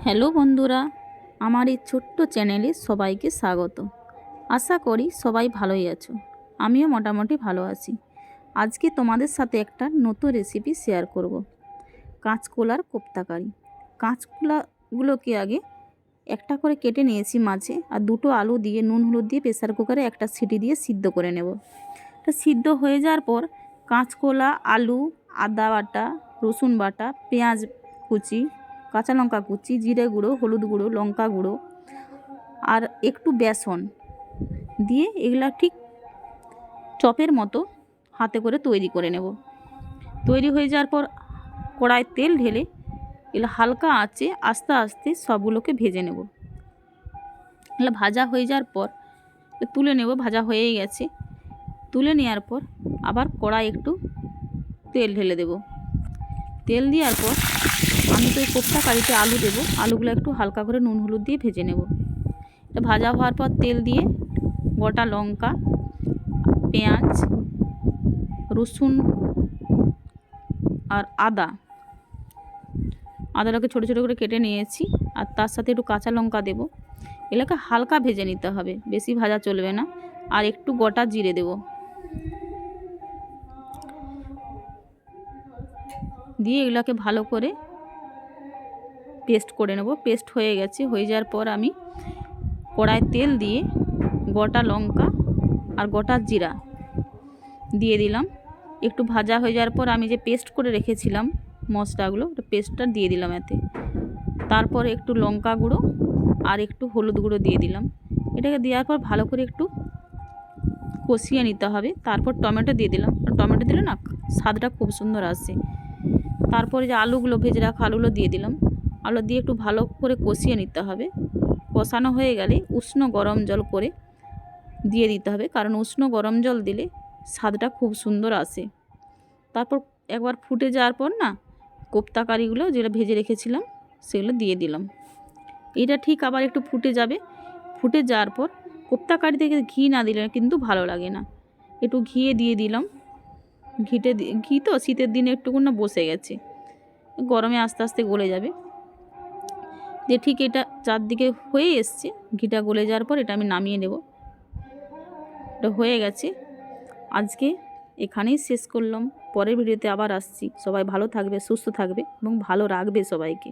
Hello বন্ধুরা, আমার এই ছোট্ট চ্যানেলে সবাইকে স্বাগত। আশা করি সবাই ভালোই আছো। আমিও মোটামুটি ভালো আছি। আজকে তোমাদের সাথে একটা নতুন রেসিপি শেয়ার করব। কাঁচকলার কোপ্তাকারি। কাঁচকলাগুলোকে আগে একটা করে কেটে নিয়েছি মাঝে, আর দুটো আলু দিয়ে নুন হলুদ দিয়ে প্রেসার কুকারে একটা সিটি দিয়ে সিদ্ধ করে নেব। এটা সিদ্ধ হয়ে যাওয়ার পর কাঁচকলা, আলু, আদা বাটা, রসুন বাটা, পেঁয়াজ কুচি, কাঁচা লঙ্কা কুচি, জিরে গুঁড়ো, হলুদ গুঁড়ো, লঙ্কা গুঁড়ো আর একটু বেসন দিয়ে এগুলা ঠিক চপের মতো হাতে করে তৈরি করে নেব। তৈরি হয়ে যাওয়ার পর কড়ায় তেল ঢেলে এগুলো হালকা আঁচে আস্তে আস্তে সবগুলোকে ভেজে নেব। এগুলো ভাজা হয়ে যাওয়ার পর তুলে নেব। ভাজা হয়েই গেছে। তুলে নেওয়ার পর আবার কড়াই একটু তেল ঢেলে দেব। তেল দেওয়ার পর আমি তো এই কোপ্তা কারিতে আলু দেবো। আলুগুলো একটু হালকা করে নুন হলুদ দিয়ে ভেজে নেব। এটা ভাজা হওয়ার পর তেল দিয়ে গোটা লঙ্কা, পেঁয়াজ, রসুন আর আদাটাকে ছোটো ছোটো করে কেটে নিয়েছি, আর তার সাথে একটু কাঁচা লঙ্কা দেবো। এগুলোকে হালকা ভেজে নিতে হবে, বেশি ভাজা চলবে না। আর একটু গোটা জিরে দেব। দিয়ে এগুলোকে ভালো করে পেস্ট করে নেব। পেস্ট হয়ে গেছে। হয়ে যাওয়ার পর আমি কড়ায় তেল দিয়ে গোটা লঙ্কা আর গোটা জিরা দিয়ে দিলাম। একটু ভাজা হয়ে যাওয়ার পর আমি যে পেস্ট করে রেখেছিলাম মশলাগুলো, পেস্টটা দিয়ে দিলাম এতে। তারপর একটু লঙ্কা গুঁড়ো আর একটু হলুদ গুঁড়ো দিয়ে দিলাম। এটাকে দেওয়ার পর ভালো করে একটু কষিয়ে নিতে হবে। তারপর টমেটো দিয়ে দিলাম। টমেটো দিলে না স্বাদটা খুব সুন্দর আসে। তারপরে যে আলুগুলো ভেজে রাখা আলুগুলো দিয়ে দিলাম। আলু দিয়ে একটু ভালো করে কষিয়ে নিতে হবে। কষানো হয়ে গেলে উষ্ণ গরম জল করে দিয়ে দিতে হবে, কারণ উষ্ণ গরম জল দিলে স্বাদটা খুব সুন্দর আসে। তারপর একবার ফুটে যাওয়ার পর না কোপ্তা কারিগুলো যেটা ভেজে রেখেছিলাম সেগুলো দিয়ে দিলাম। এটা ঠিক আবার একটু ফুটে যাবে। ফুটে যাওয়ার পর কোপ্তা কারি থেকে ঘি না দিলে কিন্তু ভালো লাগে না। একটু ঘিয়ে দিয়ে দিলাম। ঘি তো শীতের দিনে একটুকুন না বসে গেছে, গরমে আস্তে আস্তে গলে যাবে। দিয়ে ঠিক এটা চারদিকে হয়ে এসছে। ঘিটা গলে যাওয়ার পর এটা আমি নামিয়ে নেব। এটা হয়ে গেছে। আজকে এখানেই শেষ করলাম। পরের ভিডিওতে আবার আসছি। সবাই ভালো থাকবে, সুস্থ থাকবে এবং ভালো রাখবে সবাইকে।